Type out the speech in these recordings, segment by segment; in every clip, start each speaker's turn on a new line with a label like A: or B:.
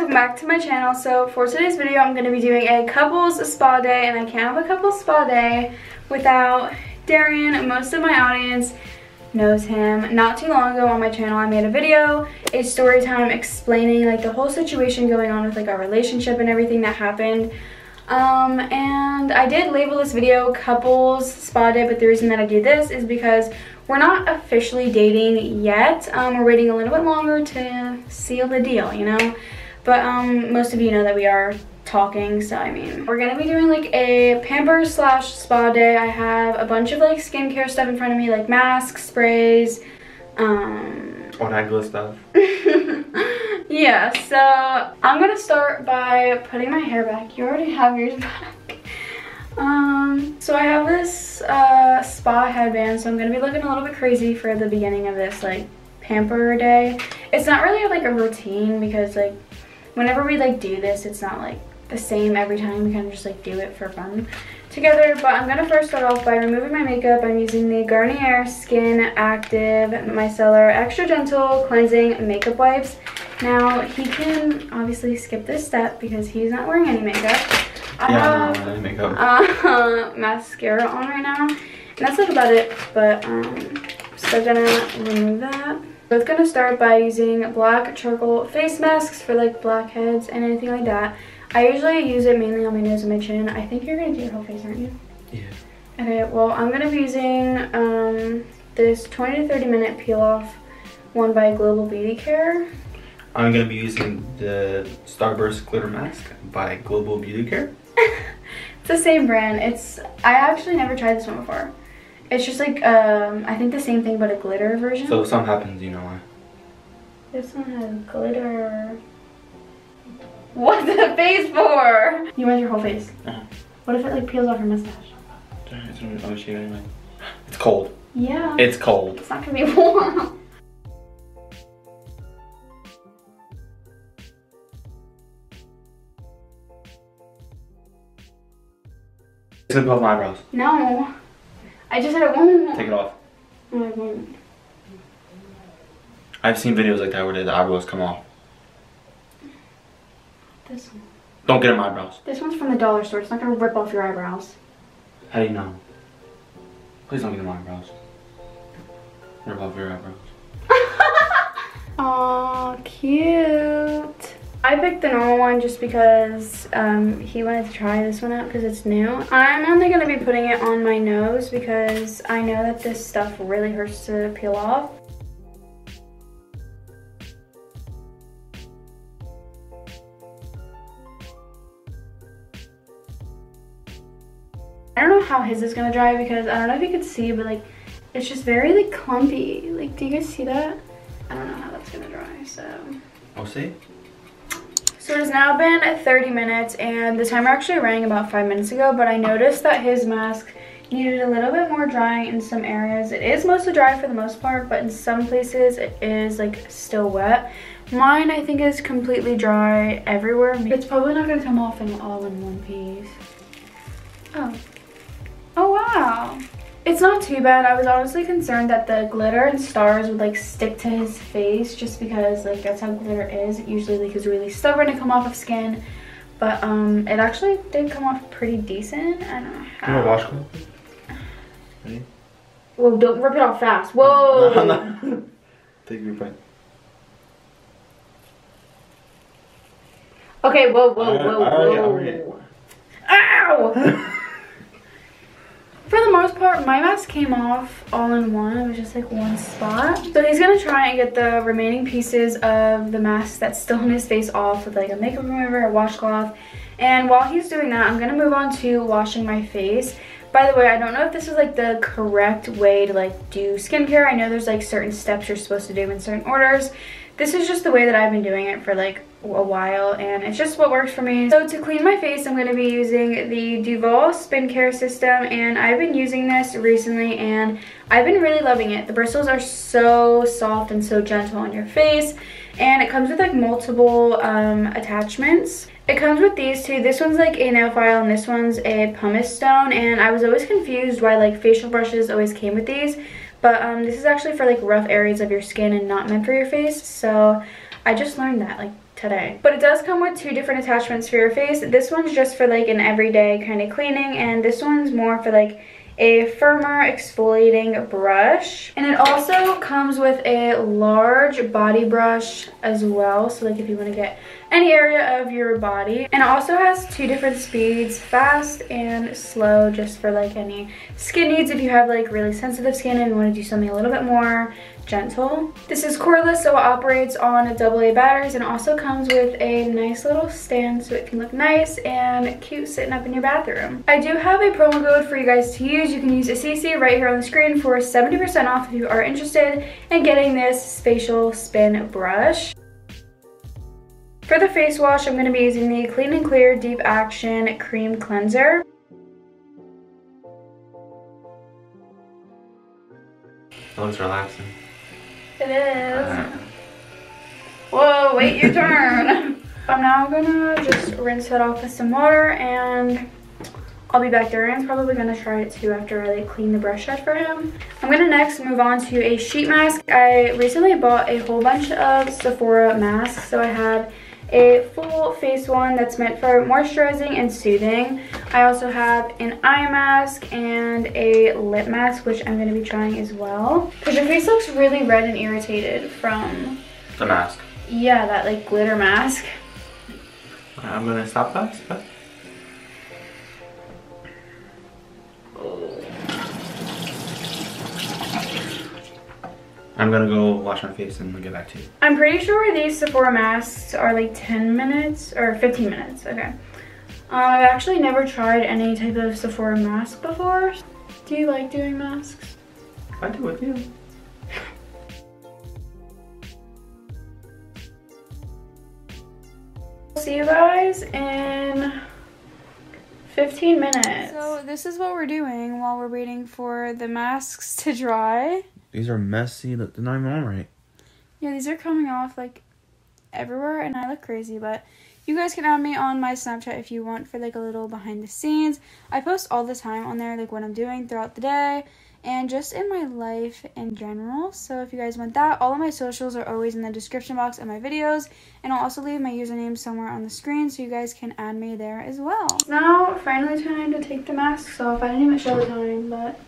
A: welcome back to my channel. So for today's video I'm going to be doing a couples spa day, and I can't have a couples spa day without Darian. Most of my audience knows him. Not too long ago on my channel I made a video, a story time, explaining like the whole situation going on with like our relationship and everything that happened. And I did label this video couples spa day, but the reason that I do this is because we're not officially dating yet. We're waiting a little bit longer to seal the deal, you know. But most of you know that we are talking, so I mean, we're gonna be doing like a pamper slash spa day. I have a bunch of like skincare stuff in front of me, like masks, sprays,
B: all that good stuff.
A: Yeah, so I'm gonna start by putting my hair back. You already have yours back. So I have this spa headband, so I'm gonna be looking a little bit crazy for the beginning of this like pamper day. It's not really like a routine because like whenever we like do this, it's not like the same every time. We kind of just like do it for fun together. But I'm gonna first start off by removing my makeup. I'm using the Garnier Skin Active Micellar Extra Gentle Cleansing Makeup Wipes. Now he can obviously skip this step because he's not wearing any makeup. I have
B: any makeup.
A: Mascara on right now, and that's like about it. But still gonna remove that. So it's gonna start by using black charcoal face masks for like blackheads and anything like that. I usually use it mainly on my nose and my chin. I think you're gonna do your whole face, aren't you?
B: Yeah.
A: Okay, well I'm gonna be using this 20 to 30 minute peel off one by Global Beauty Care.
B: I'm gonna be using the Starburst Glitter Mask by Global Beauty Care.
A: It's the same brand. I actually never tried this one before. It's just like I think the same thing but a glitter version.
B: So if something happens, you know why.
A: This one has glitter. What's the face for? You want your whole face. What if it like peels off your mustache?
B: It's cold.
A: Yeah.
B: It's cold.
A: It's not gonna be warm.
B: It's gonna peel off my eyebrows.
A: No. I just said it won't.
B: Take it off.
A: No, it won't.
B: I've seen videos like that where the eyebrows come off.
A: This one.
B: Don't get in my eyebrows.
A: This one's from the dollar store. It's not gonna rip off your eyebrows.
B: How do you know? Please don't get in my eyebrows. Rip off your eyebrows.
A: Aw, cute. I picked the normal one just because he wanted to try this one out because it's new. I'm only going to be putting it on my nose because I know that this stuff really hurts to peel off. I don't know how his is going to dry because I don't know if you could see, but like it's just very like clumpy. Like, do you guys see that? I don't know how that's going to dry, so.
B: I'll see.
A: So it's now been 30 minutes and the timer actually rang about 5 minutes ago, but I noticed that his mask needed a little bit more drying in some areas. It is mostly dry for the most part, but in some places it is like still wet. Mine I think is completely dry everywhere. It's probably not going to come off all in one piece. Oh. Oh wow. It's not too bad. I was honestly concerned that the glitter and stars would like stick to his face just because like that's how glitter is. It usually like is really stubborn to come off of skin. But it actually did come off pretty decent. I don't know how.
B: You want to washcloth? Ready?
A: Whoa, don't rip it off fast. Whoa!
B: No. Take your point.
A: Okay, whoa. Ow! For the most part, my mask came off all in one. It was just like one spot. So he's gonna try and get the remaining pieces of the mask that's still in his face off with like a makeup remover, a washcloth. And while he's doing that, I'm gonna move on to washing my face. By the way, I don't know if this is like the correct way to like do skincare. I know there's like certain steps you're supposed to do in certain orders. This is just the way that I've been doing it for like a while, and it's just what works for me. So to clean my face, I'm going to be using the Duvolle Spin Care System, and I've been using this recently and I've been really loving it. The bristles are so soft and so gentle on your face, and it comes with like multiple attachments. It comes with these two. This one's like a nail file and this one's a pumice stone, and I was always confused why like facial brushes always came with these. But this is actually for like rough areas of your skin and not meant for your face. So I just learned that like today. But it does come with 2 different attachments for your face. This one's just for like an everyday kind of cleaning, and this one's more for like a firmer exfoliating brush. And it also comes with a large body brush as well, so like if you want to get any area of your body. And it also has 2 different speeds, fast and slow, just for like any skin needs if you have like really sensitive skin and you want to do something a little bit more gentle. This is cordless, so it operates on AA batteries, and also comes with a nice little stand so it can look nice and cute sitting up in your bathroom. I do have a promo code for you guys to use. You can use XOXO right here on the screen for 70% off if you are interested in getting this facial spin brush. For the face wash, I'm going to be using the Clean and Clear Deep Action Cream Cleanser.
B: That looks relaxing.
A: It is. Whoa, wait your turn. I'm now gonna just rinse it off with some water, and I'll be back there. I'm probably gonna try it too after I like clean the brush out for him. I'm gonna next move on to a sheet mask. I recently bought a whole bunch of Sephora masks. So I have a full face one that's meant for moisturizing and soothing. I also have an eye mask and a lip mask, which I'm going to be trying as well. Because your face looks really red and irritated from
B: the mask.
A: Yeah, that like glitter mask.
B: I'm going to stop that. I'm gonna go wash my face and get back to you.
A: I'm pretty sure these Sephora masks are like 10 minutes or 15 minutes. Okay. I've actually never tried any type of Sephora mask before. Do you like doing masks?
B: I do with you.
A: See you guys in 15 minutes. So this is what we're doing while we're waiting for the masks to dry.
B: These are messy. They're not even on right.
A: Yeah, these are coming off like everywhere and I look crazy, but you guys can add me on my Snapchat if you want for like a little behind the scenes. I post all the time on there, like what I'm doing throughout the day and just in my life in general. So if you guys want that, all of my socials are always in the description box of my videos, and I'll also leave my username somewhere on the screen so you guys can add me there as well. Now, finally time to take the masks off. I didn't even show the time, but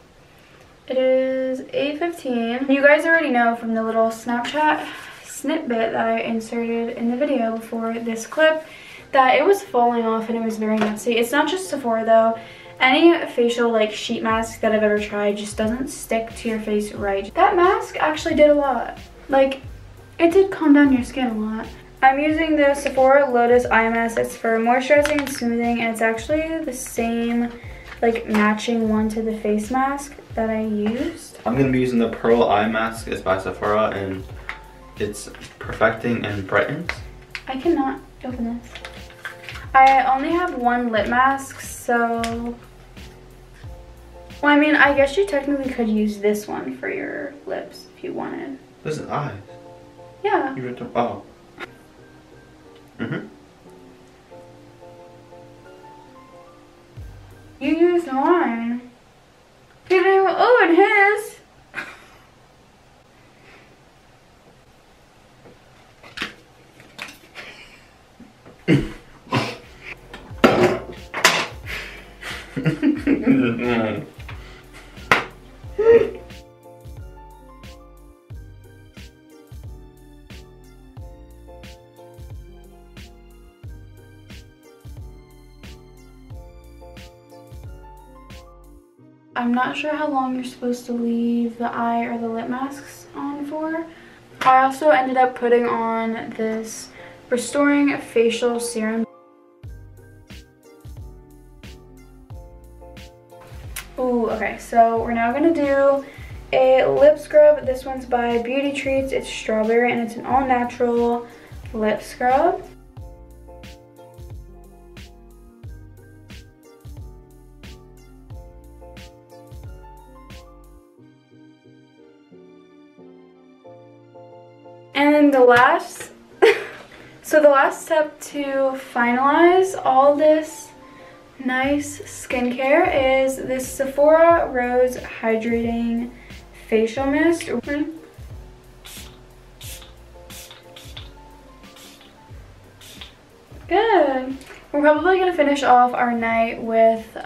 A: it is 8:15. You guys already know from the little Snapchat snippet that I inserted in the video before this clip that it was falling off and it was very messy. It's not just Sephora though. Any facial like sheet mask that I've ever tried just doesn't stick to your face right. That mask actually did a lot. Like, it did calm down your skin a lot. I'm using the Sephora Lotus Eye Mask. It's for moisturizing and smoothing, and it's actually the same like matching one to the face mask that I used.
B: I'm going to be using the Pearl Eye Mask. It's by Sephora and it's perfecting and brightens.
A: I cannot open this. I only have one lip mask, so... Well, I mean, I guess you technically could use this one for your lips if you wanted.
B: This is eyes.
A: Yeah.
B: You ripped up. Oh. Mm-hmm.
A: You used mine. You didn't even open his. I'm not sure how long you're supposed to leave the eye or the lip masks on for. I also ended up putting on this Restoring Facial Serum. Ooh, okay, so we're now gonna do a lip scrub. This one's by Beauty Treats. It's strawberry and it's an all-natural lip scrub. And then the last, so the last step to finalize all this nice skincare is this Sephora Rose Hydrating Facial Mist. Good. We're probably going to finish off our night with the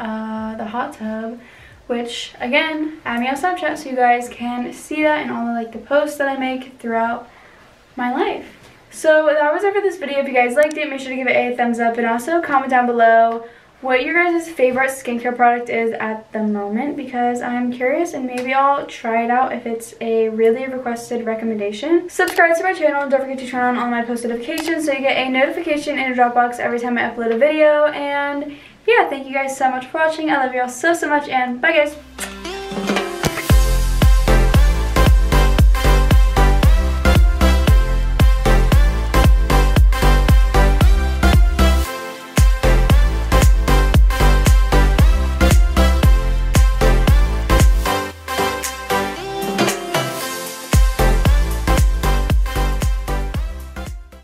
A: hot tub, which, again, add me on Snapchat so you guys can see that and all the, like, the posts that I make throughout my life. So that was it for this video. If you guys liked it, make sure to give it a thumbs up and also comment down below what your guys' favorite skincare product is at the moment, because I'm curious and maybe I'll try it out if it's a really requested recommendation. Subscribe to my channel and don't forget to turn on all my post notifications so you get a notification in your Dropbox every time I upload a video. And yeah, thank you guys so much for watching. I love you all so much, and bye guys.